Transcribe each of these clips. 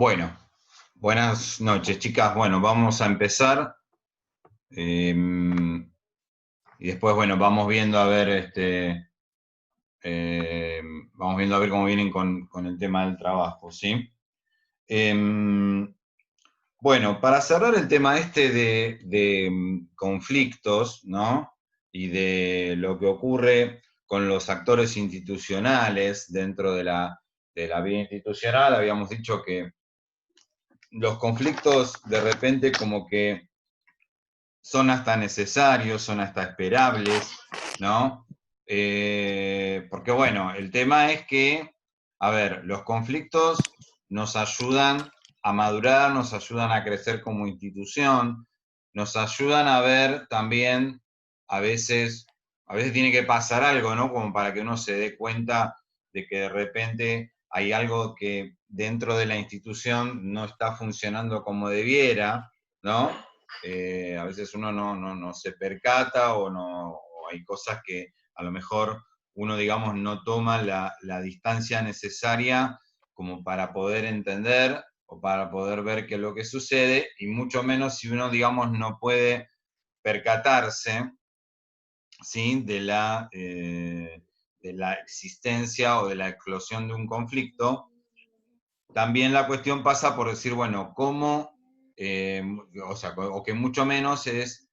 Bueno, buenas noches, chicas. Bueno, vamos a empezar. Y después, bueno, vamos viendo a ver, vamos viendo a ver cómo vienen con el tema del trabajo, ¿sí? Bueno, para cerrar el tema de conflictos, ¿no? Y de lo que ocurre con los actores institucionales dentro de la vida institucional, habíamos dicho que los conflictos de repente como que son hasta necesarios, son hasta esperables, ¿no? Porque bueno, el tema es que, a ver, los conflictos nos ayudan a madurar, nos ayudan a crecer como institución, nos ayudan a ver también, a veces, a veces tiene que pasar algo, ¿no? Como para que uno se dé cuenta de que de repente hay algo que dentro de la institución no está funcionando como debiera, ¿no? A veces uno no se percata o hay cosas que a lo mejor uno, digamos, no toma la distancia necesaria como para poder entender o para poder ver qué es lo que sucede, y mucho menos si uno, digamos, no puede percatarse, ¿sí? De la existencia o de la eclosión de un conflicto. También la cuestión pasa por decir, bueno, cómo, o sea, o que mucho menos es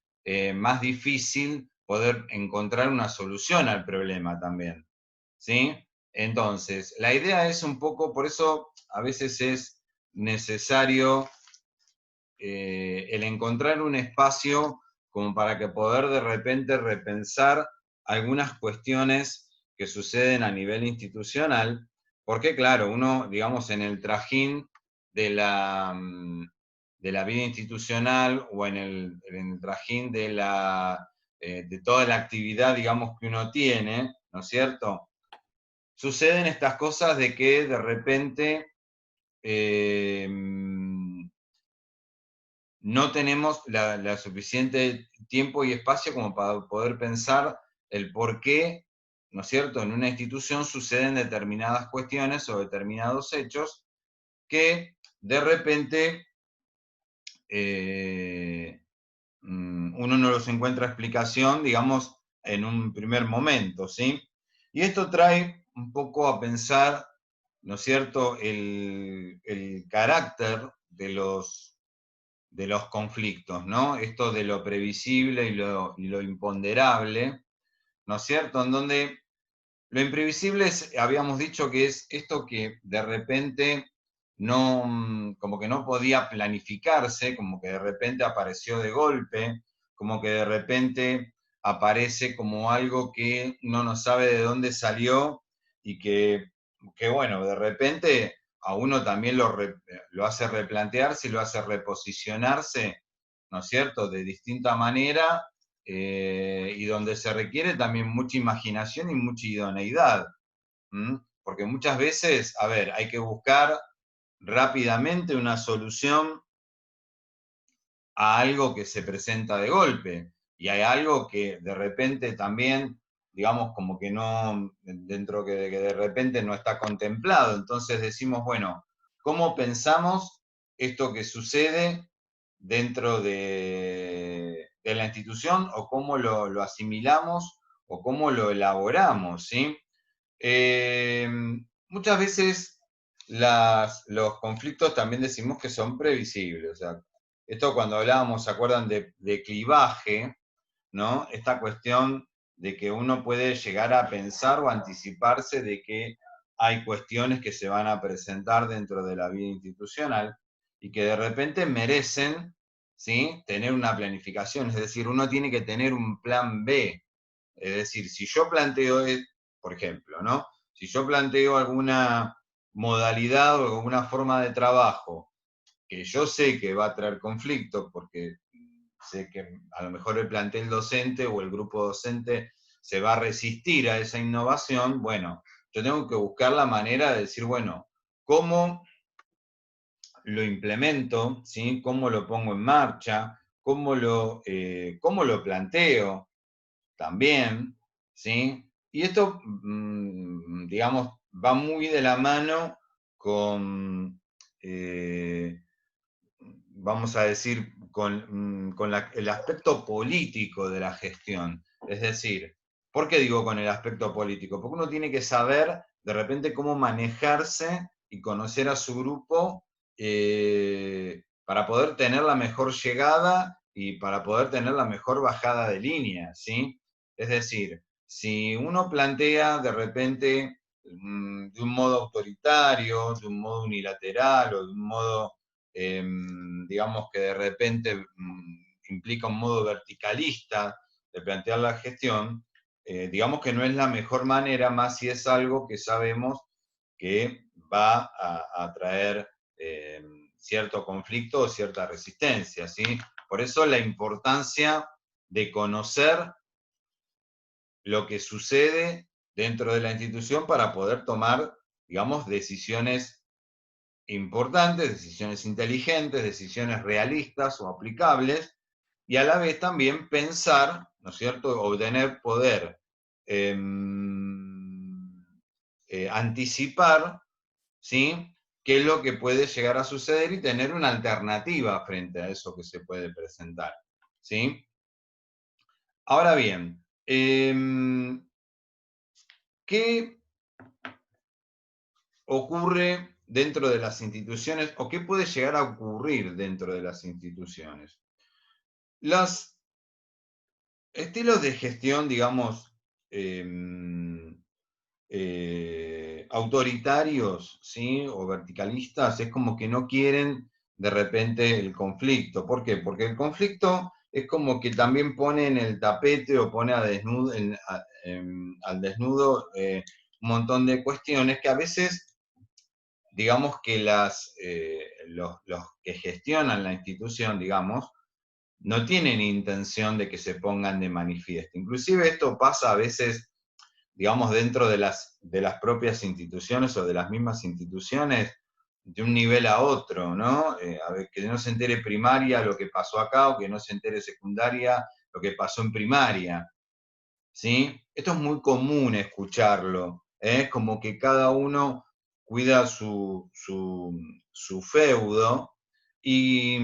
más difícil poder encontrar una solución al problema también, ¿sí? Entonces, la idea es un poco, por eso a veces es necesario el encontrar un espacio como para que poder de repente repensar algunas cuestiones que suceden a nivel institucional, porque claro, uno, digamos, en el trajín de la vida institucional o en el trajín de toda la actividad, digamos, que uno tiene, ¿no es cierto? Suceden estas cosas de que de repente eh, no tenemos la suficiente tiempo y espacio como para poder pensar el por qué, ¿no es cierto?, en una institución suceden determinadas cuestiones o determinados hechos que de repente eh, uno no los encuentra explicación, digamos, en un primer momento, ¿sí? Y esto trae un poco a pensar, ¿no es cierto?, el carácter de los conflictos, ¿no? Esto de lo previsible y lo imponderable, ¿no es cierto? En donde lo imprevisible habíamos dicho que es esto que de repente no, como que no podía planificarse, como que de repente apareció de golpe, como que de repente aparece como algo que uno no sabe de dónde salió y que bueno, de repente a uno también lo hace replantearse y lo hace reposicionarse, ¿no es cierto?, de distinta manera, y donde se requiere también mucha imaginación y mucha idoneidad. Porque muchas veces, a ver, hay que buscar rápidamente una solución a algo que se presenta de golpe, y hay algo que de repente también, digamos, como que no, dentro que de repente no está contemplado. Entonces decimos, bueno, ¿cómo pensamos esto que sucede dentro de la institución, o cómo lo asimilamos o cómo lo elaboramos, ¿sí? Eh, Muchas veces los conflictos también decimos que son previsibles. O sea, esto cuando hablábamos, ¿se acuerdan de clivaje? ¿No? Esta cuestión de que uno puede llegar a pensar o anticiparse de que hay cuestiones que se van a presentar dentro de la vida institucional y que de repente merecen, ¿sí?, tener una planificación. Es decir, uno tiene que tener un plan B. Es decir, si yo planteo, por ejemplo, ¿no? Si yo planteo alguna modalidad o alguna forma de trabajo que yo sé que va a traer conflicto, porque sé que a lo mejor el plantel docente o el grupo docente se va a resistir a esa innovación, bueno, yo tengo que buscar la manera de decir, bueno, ¿cómo lo implemento? ¿Sí? ¿Cómo lo pongo en marcha? ¿Cómo lo planteo también? ¿Sí? Y esto, digamos, va muy de la mano con vamos a decir, con el aspecto político de la gestión. Es decir, ¿por qué digo con el aspecto político? Porque uno tiene que saber de repente cómo manejarse y conocer a su grupo para poder tener la mejor llegada y para poder tener la mejor bajada de línea, ¿sí? Es decir, si uno plantea de repente de un modo autoritario, de un modo unilateral o de un modo, digamos que de repente implica un modo verticalista de plantear la gestión, digamos que no es la mejor manera, más si es algo que sabemos que va a traer cierto conflicto o cierta resistencia, ¿sí? Por eso la importancia de conocer lo que sucede dentro de la institución para poder tomar, digamos, decisiones importantes, decisiones inteligentes, decisiones realistas o aplicables, y a la vez también pensar, ¿no es cierto?, o tener poder anticipar, ¿sí?, qué es lo que puede llegar a suceder y tener una alternativa frente a eso que se puede presentar, ¿sí? Ahora bien, ¿qué ocurre dentro de las instituciones o qué puede llegar a ocurrir dentro de las instituciones? Los estilos de gestión, digamos, autoritarios, ¿sí? O verticalistas, es como que no quieren de repente el conflicto. ¿Por qué? Porque el conflicto es como que también pone en el tapete o pone al desnudo un montón de cuestiones que a veces, digamos que los que gestionan la institución, digamos, no tienen intención de que se pongan de manifiesto. Inclusive esto pasa a veces, digamos, dentro de las propias instituciones o de las mismas instituciones, de un nivel a otro, ¿no? A ver, que no se entere primaria lo que pasó acá, o que no se entere secundaria lo que pasó en primaria, ¿sí? Esto es muy común escucharlo, ¿eh? Como que cada uno cuida su feudo, y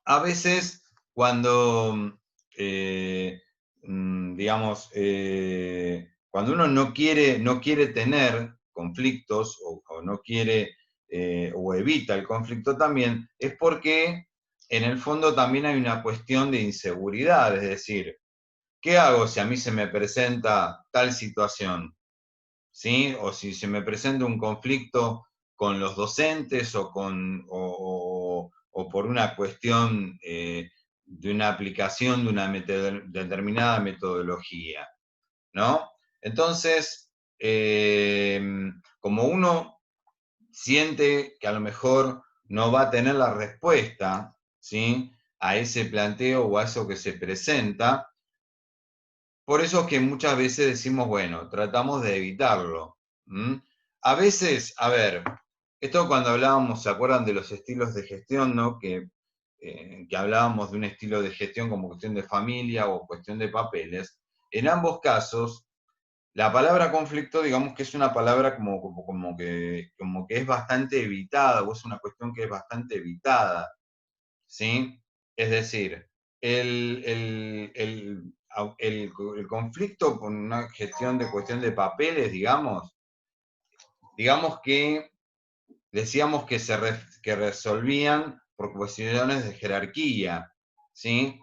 a veces cuando, digamos, cuando uno no quiere tener conflictos o no quiere o evita el conflicto también, es porque en el fondo también hay una cuestión de inseguridad, es decir, ¿qué hago si a mí se me presenta tal situación? ¿Sí? O si se me presenta un conflicto con los docentes o por una cuestión de una aplicación de una determinada metodología, ¿no? Entonces, como uno siente que a lo mejor no va a tener la respuesta, ¿sí?, a ese planteo o a eso que se presenta, por eso es que muchas veces decimos, bueno, tratamos de evitarlo. ¿Mm? A veces, a ver, esto cuando hablábamos, ¿se acuerdan de los estilos de gestión, no? Que hablábamos de un estilo de gestión como cuestión de familia o cuestión de papeles. En ambos casos, la palabra conflicto, digamos que es una palabra como que es bastante evitada, o es una cuestión que es bastante evitada, ¿sí? Es decir, el conflicto con una gestión de cuestión de papeles, digamos que decíamos que que resolvían por cuestiones de jerarquía, ¿sí?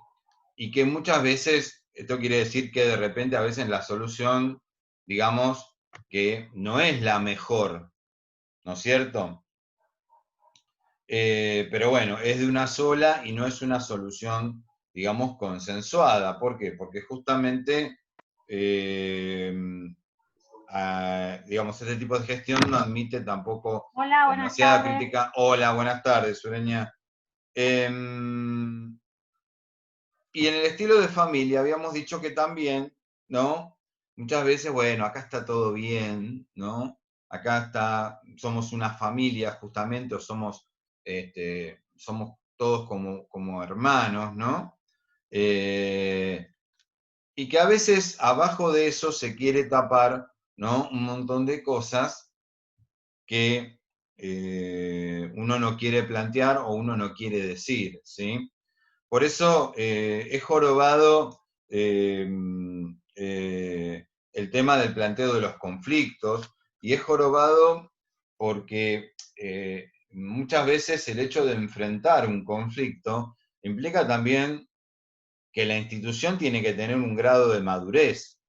Y que muchas veces, esto quiere decir que de repente a veces la solución, digamos, que no es la mejor, ¿no es cierto? Pero bueno, es de una sola y no es una solución, digamos, consensuada. ¿Por qué? Porque justamente, eh, digamos, este tipo de gestión no admite tampoco Hola, buenas demasiada tardes. crítica. Hola, buenas tardes, Sureña. Em, y en el estilo de familia habíamos dicho que también, ¿no? Muchas veces, bueno, acá está todo bien, ¿no? Acá somos una familia justamente, o somos todos como hermanos, ¿no? Eh, y que a veces abajo de eso se quiere tapar, ¿no?, un montón de cosas que uno uno no quiere plantear o uno no quiere decir, ¿sí? Por eso es jorobado el tema del planteo de los conflictos, y es jorobado porque muchas veces el hecho de enfrentar un conflicto implica también que la institución tiene que tener un grado de madurez,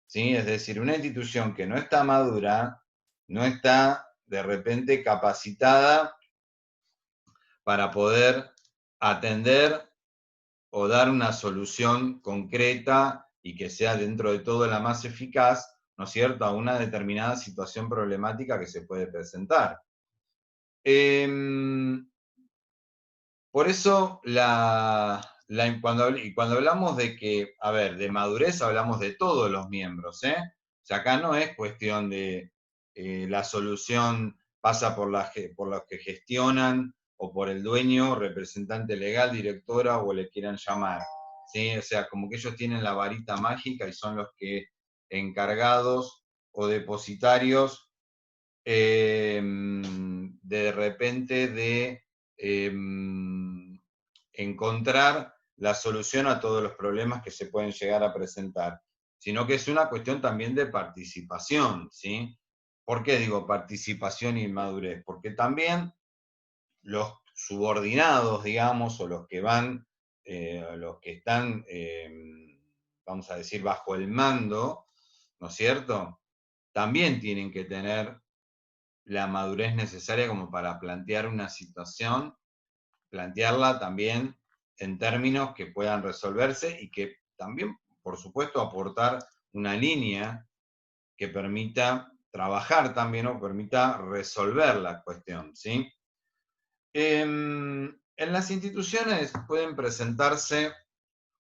¿sí? Es decir, una institución que no está madura, no está de repente capacitada para poder atender o dar una solución concreta y que sea dentro de todo la más eficaz, ¿no es cierto?, a una determinada situación problemática que se puede presentar. Por eso, cuando hablamos de que, a ver, de madurez hablamos de todos los miembros, ¿eh? O sea, acá no es cuestión de la solución pasa por los que gestionan o por el dueño, representante legal, directora o le quieran llamar, ¿sí? O sea, como que ellos tienen la varita mágica y son los que encargados o depositarios de repente de encontrar la solución a todos los problemas que se pueden llegar a presentar, sino que es una cuestión también de participación, ¿sí? ¿Por qué digo participación y madurez? Porque también los subordinados, digamos, o los que van, los que están, vamos a decir, bajo el mando, ¿no es cierto?, también tienen que tener la madurez necesaria como para plantear una situación, plantearla también en términos que puedan resolverse y que también, por supuesto, aportar una línea que permita trabajar también o permita resolver la cuestión, ¿sí? En las instituciones pueden presentarse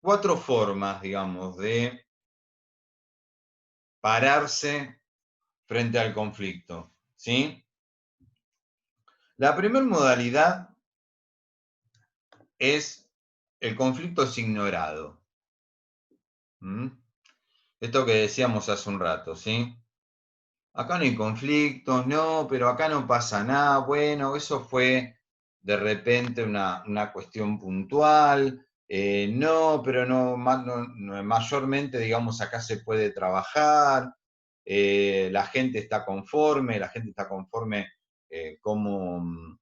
4 formas, digamos, de pararse frente al conflicto, ¿sí? La primera modalidad es el conflicto es ignorado. ¿Mm? Esto que decíamos hace un rato, ¿sí? Acá no hay conflictos, no, pero acá no pasa nada. Bueno, eso fue de repente una cuestión puntual. No, pero mayormente, digamos, acá se puede trabajar. La gente está conforme, cómo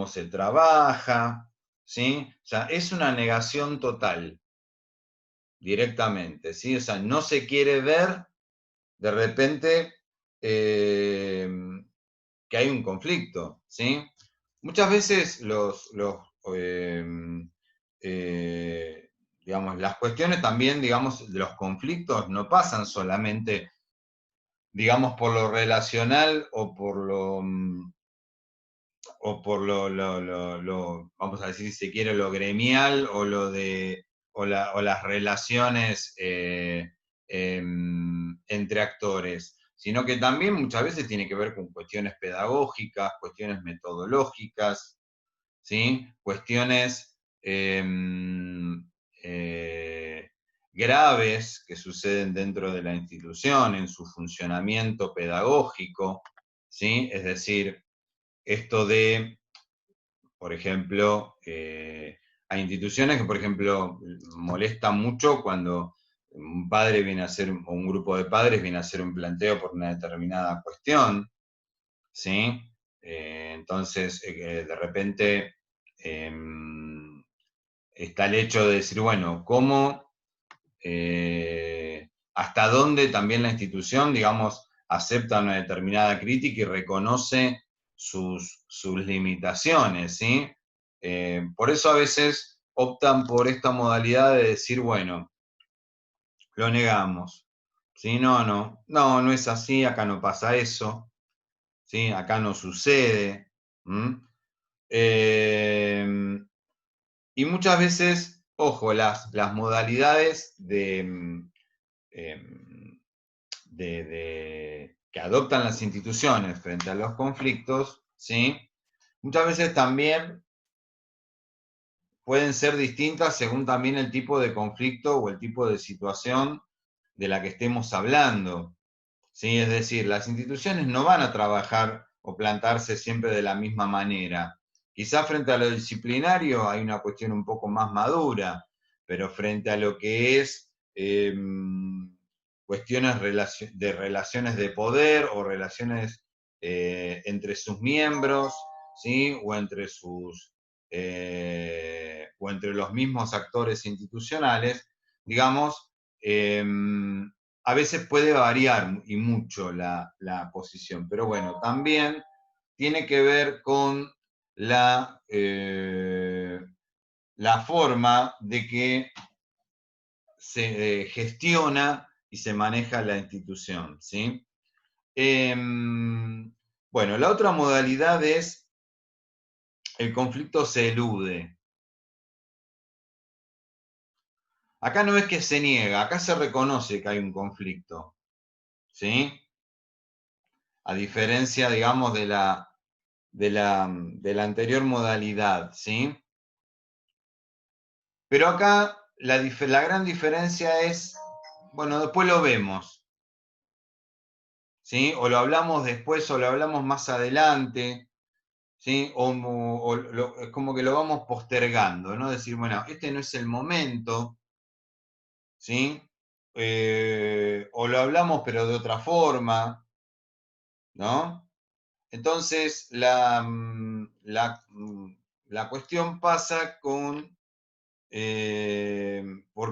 se trabaja, ¿sí? O sea, es una negación total, directamente, ¿sí? O sea, no se quiere ver de repente eh, que hay un conflicto, ¿sí? Muchas veces eh, eh, digamos, las cuestiones también, digamos, de los conflictos no pasan solamente, digamos, por lo relacional o por vamos a decir, si se quiere, lo gremial o las relaciones entre actores, sino que también muchas veces tiene que ver con cuestiones pedagógicas, cuestiones metodológicas, ¿sí? Cuestiones eh, graves que suceden dentro de la institución, en su funcionamiento pedagógico, ¿sí? Es decir, esto de, por ejemplo, hay instituciones que, por ejemplo, molestan mucho cuando un padre viene a hacer, o un grupo de padres viene a hacer un planteo por una determinada cuestión, ¿sí? Entonces, de repente, está el hecho de decir, bueno, ¿cómo, hasta dónde también la institución, digamos, acepta una determinada crítica y reconoce sus limitaciones, ¿sí? Por eso a veces optan por esta modalidad de decir, bueno, lo negamos, ¿sí? No es así, acá no pasa eso, ¿sí? Acá no sucede. Y muchas veces, ojo, las modalidades que adoptan las instituciones frente a los conflictos, ¿sí? Muchas veces también pueden ser distintas según también el tipo de conflicto o el tipo de situación de la que estemos hablando, ¿sí? Es decir, las instituciones no van a trabajar o plantarse siempre de la misma manera. Quizás frente a lo disciplinario hay una cuestión un poco más madura, pero frente a lo que es cuestiones de relaciones de poder o relaciones entre sus miembros, ¿sí? O entre o entre los mismos actores institucionales, digamos, a veces puede variar y mucho la posición, pero bueno, también tiene que ver con la forma de que se gestiona y se maneja la institución, ¿sí? Bueno, la otra modalidad es el conflicto se elude. Acá no es que se niega, acá se reconoce que hay un conflicto, ¿sí? A diferencia, digamos, de la anterior modalidad, ¿sí? Pero acá la gran diferencia es, bueno, después lo vemos, ¿sí? O lo hablamos después o lo hablamos más adelante, ¿sí? Es como que lo vamos postergando, ¿no? Decir, bueno, este no es el momento, ¿sí? O lo hablamos pero de otra forma, ¿no? Entonces, la cuestión pasa por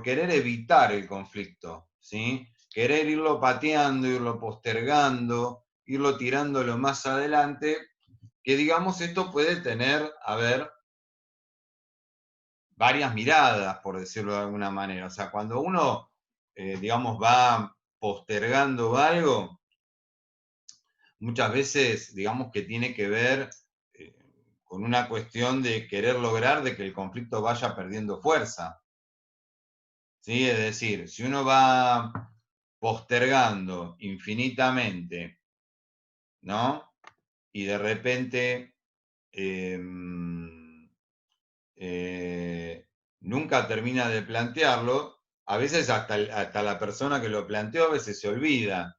querer evitar el conflicto, ¿sí? Querer irlo pateando, irlo postergando, irlo tirándolo más adelante, que digamos esto puede tener, a ver, varias miradas, por decirlo de alguna manera. O sea, cuando uno, digamos, va postergando algo, muchas veces, digamos que tiene que ver eh, con una cuestión de querer lograr de que el conflicto vaya perdiendo fuerza. ¿Sí? Es decir, si uno va postergando infinitamente, ¿no? Y de repente eh, eh, nunca termina de plantearlo, a veces hasta la persona que lo planteó a veces se olvida,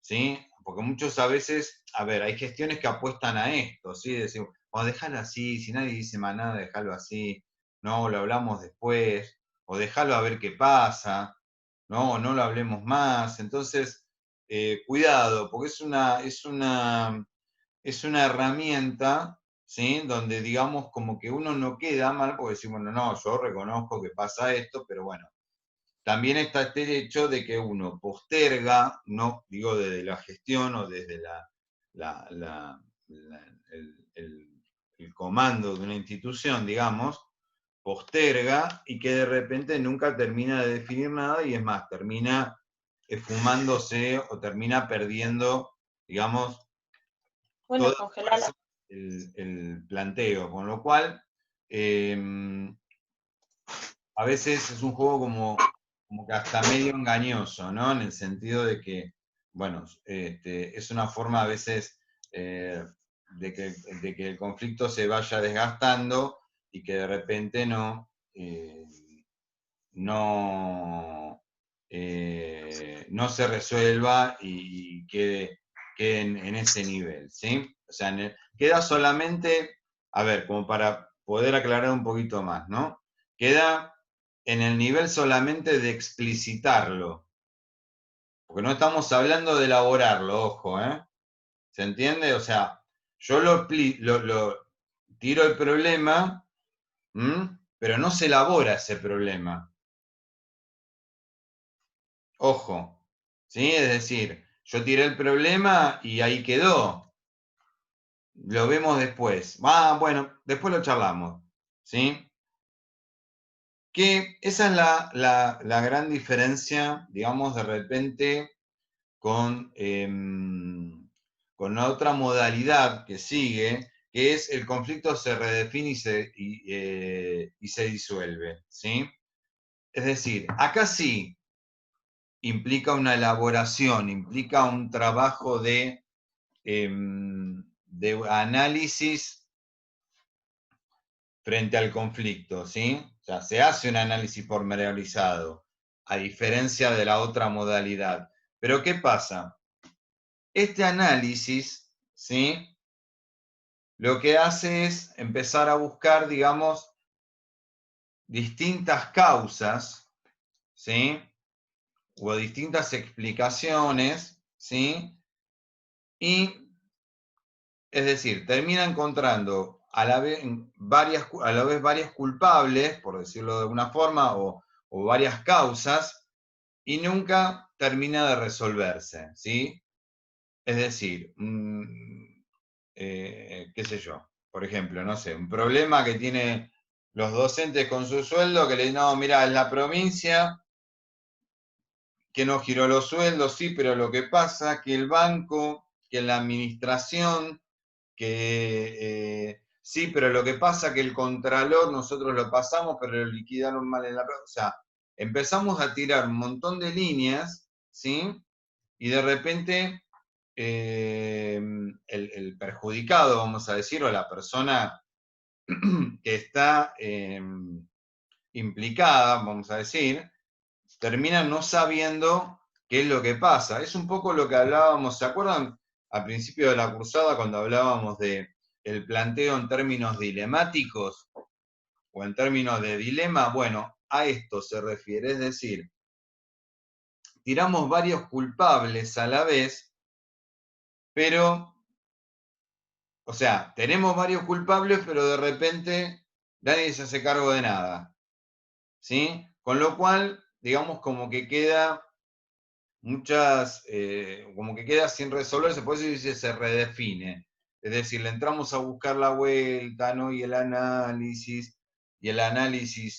¿sí? Porque muchos a veces, a ver, hay gestiones que apuestan a esto, ¿sí? Decimos, o déjalo así, si nadie dice más nada, déjalo así, no, lo hablamos después, o déjalo a ver qué pasa, no, no lo hablemos más. Entonces, cuidado, porque es una herramienta, ¿sí? Donde digamos como que uno no queda mal porque decimos, bueno, no, yo reconozco que pasa esto, pero bueno, también está este hecho de que uno posterga, no digo desde la gestión o desde la- la- el comando de una institución, digamos, posterga y que de repente nunca termina de definir nada y es más, termina esfumándose o termina perdiendo, digamos, Bueno, toda fuerza congelala. el planteo, con lo cual a veces es un juego como que hasta medio engañoso, ¿no? En el sentido de que, bueno, es una forma a veces de que el conflicto se vaya desgastando y que de repente no, no se resuelva y quede en ese nivel, ¿sí? O sea, queda solamente, a ver, como para poder aclarar un poquito más, ¿no? Queda en el nivel solamente de explicitarlo, porque no estamos hablando de elaborarlo, ojo, ¿eh? ¿Se entiende? O sea, yo lo tiro el problema, pero no se elabora ese problema. Ojo, ¿sí? Es decir, yo tiré el problema y ahí quedó. Lo vemos después. Ah, bueno, después lo charlamos, ¿sí? Que esa es la gran diferencia, digamos, de repente con la otra modalidad que sigue, que es el conflicto se redefine y se disuelve, ¿sí? Es decir, acá sí implica una elaboración, implica un trabajo de análisis frente al conflicto, ¿sí? O sea, se hace un análisis pormenorizado, a diferencia de la otra modalidad. Pero ¿qué pasa? Este análisis, ¿sí? lo que hace es empezar a buscar, digamos, distintas causas, ¿sí? O distintas explicaciones, ¿sí? Y, es decir, termina encontrando a la vez varias culpables, por decirlo de alguna forma, o varias causas, y nunca termina de resolverse, ¿sí? Es decir, qué sé yo, por ejemplo, no sé, un problema que tiene los docentes con su sueldo, que le dicen, no, mira, en la provincia que no giró los sueldos, sí, pero lo que pasa que el banco, que la administración, que sí, pero lo que pasa que el contralor nosotros lo pasamos, pero lo liquidaron mal en la... O sea, empezamos a tirar un montón de líneas, ¿sí? Y de repente el perjudicado, vamos a decir, o la persona que está implicada, vamos a decir, termina no sabiendo qué es lo que pasa. Es un poco lo que hablábamos, ¿se acuerdan al principio de la cursada cuando hablábamos de el planteo en términos dilemáticos o en términos de dilema? Bueno, a esto se refiere, es decir, tiramos varios culpables a la vez, pero, o sea, tenemos varios culpables, pero de repente nadie se hace cargo de nada, ¿sí? Con lo cual, digamos, como que queda como que queda sin resolverse, por eso dice se redefine. Es decir, le entramos a buscar la vuelta, ¿no? Y el análisis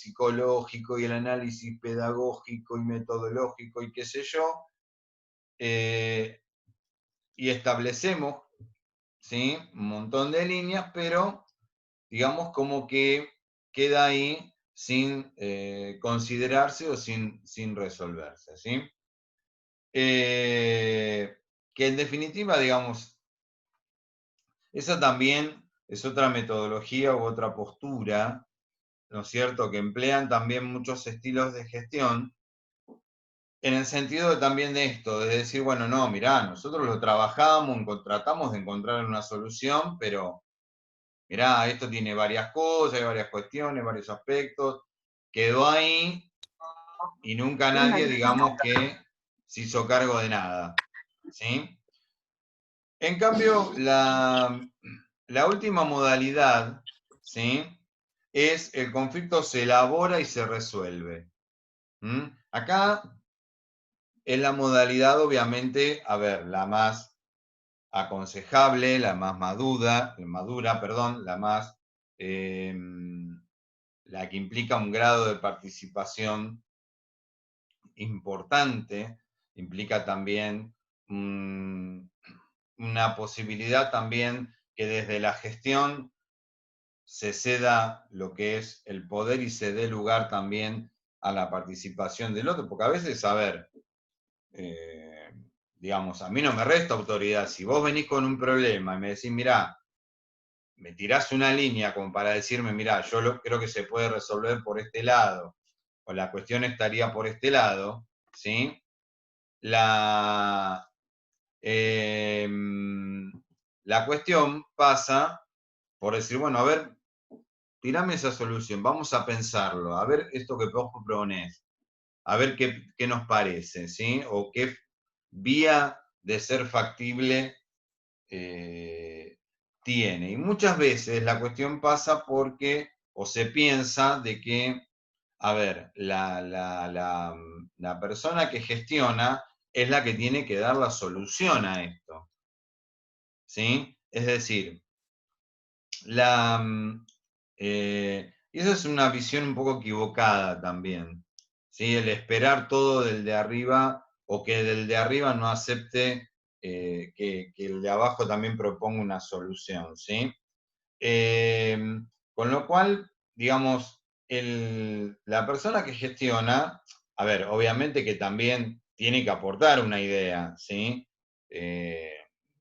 psicológico, y el análisis pedagógico y metodológico, y qué sé yo, eh, y establecemos, ¿sí? Un montón de líneas, pero digamos como que queda ahí sin considerarse o sin resolverse, ¿sí? Que en definitiva, digamos, esa también es otra metodología u otra postura, ¿no es cierto?, que emplean también muchos estilos de gestión, en el sentido también de esto, de decir, bueno, no, mirá, nosotros lo trabajamos, tratamos de encontrar una solución, pero mirá, esto tiene varias cosas, hay varias cuestiones, varios aspectos, quedó ahí y nunca nadie, digamos, que se hizo cargo de nada, ¿sí? En cambio, la última modalidad, ¿sí? Es el conflicto se elabora y se resuelve. Acá es la modalidad, obviamente, a ver, la más aconsejable, la más madura, perdón, eh, la que implica un grado de participación importante, implica también una posibilidad también que desde la gestión se ceda lo que es el poder y se dé lugar también a la participación del otro, porque a veces, a ver, eh, digamos, a mí no me resta autoridad. Si vos venís con un problema y me decís, mirá, me tirás una línea como para decirme, mirá, creo que se puede resolver por este lado, o la cuestión estaría por este lado, ¿sí? La, eh, la cuestión pasa por decir, bueno, a ver, tirame esa solución, vamos a pensarlo, a ver esto que vos proponés, a ver qué nos parece, ¿sí? O qué vía de ser factible tiene. Y muchas veces la cuestión pasa porque, o se piensa de que, a ver, la persona que gestiona es la que tiene que dar la solución a esto, ¿sí? Es decir, y esa es una visión un poco equivocada también, ¿sí? El esperar todo del de arriba o que del de arriba no acepte que el de abajo también proponga una solución, ¿sí? Eh, con lo cual, digamos, la persona que gestiona, a ver, obviamente que también tiene que aportar una idea, ¿sí?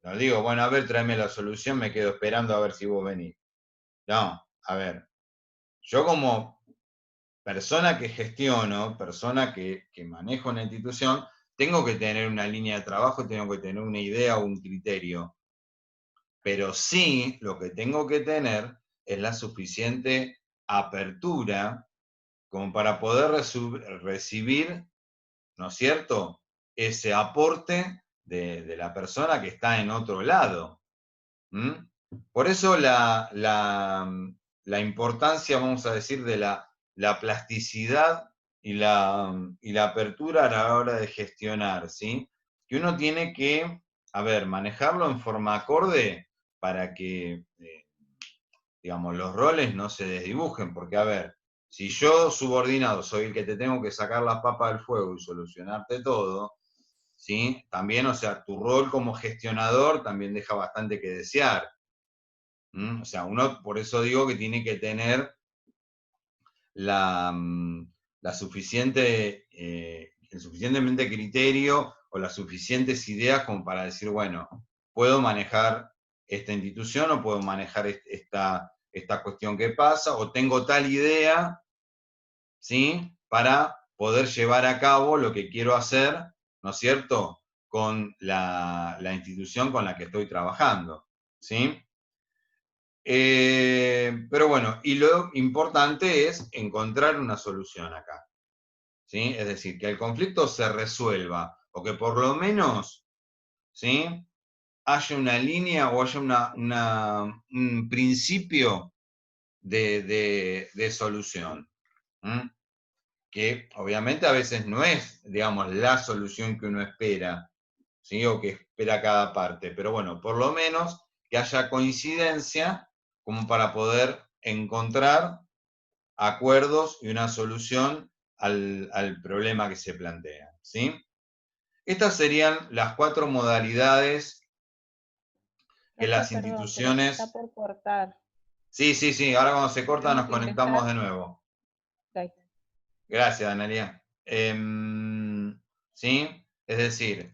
No digo, bueno, a ver, tráeme la solución, me quedo esperando a ver si vos venís. No, a ver, yo como persona que gestiono, persona que manejo una institución, tengo que tener una línea de trabajo, tengo que tener una idea o un criterio. pero sí lo que tengo que tener es la suficiente apertura como para poder recibir, ¿no es cierto?, ese aporte de la persona que está en otro lado. ¿Mm? Por eso la importancia, vamos a decir, de la plasticidad y la apertura a la hora de gestionar, ¿sí? Que uno tiene que, a ver, manejarlo en forma acorde para que, digamos, los roles no se desdibujen, porque, a ver, si yo subordinado soy el que te tengo que sacar las papas del fuego y solucionarte todo, ¿sí? También, o sea, tu rol como gestionador también deja bastante que desear. O sea, uno, por eso digo que tiene que tener la, la suficiente, el suficientemente criterio o las suficientes ideas como para decir, bueno, puedo manejar esta institución o puedo manejar esta cuestión que pasa, o tengo tal idea, ¿sí? Para poder llevar a cabo lo que quiero hacer, ¿no es cierto?, con la institución con la que estoy trabajando, ¿sí? Pero bueno, y lo importante es encontrar una solución acá, ¿sí? Es decir, que el conflicto se resuelva, o que por lo menos, ¿sí?, haya una línea o haya un principio de solución. ¿Mm? Que obviamente a veces no es, digamos, la solución que uno espera, ¿sí?, o que espera cada parte, pero bueno, por lo menos que haya coincidencia como para poder encontrar acuerdos y una solución al problema que se plantea, ¿sí? Estas serían las 4 modalidades que Profe, las perdón, pero se está instituciones... por cortar. Sí, sí, sí, ahora cuando se corta Tenemos nos que conectamos ingresar. de nuevo. Ok. Gracias, Analia. ¿Sí? Es decir,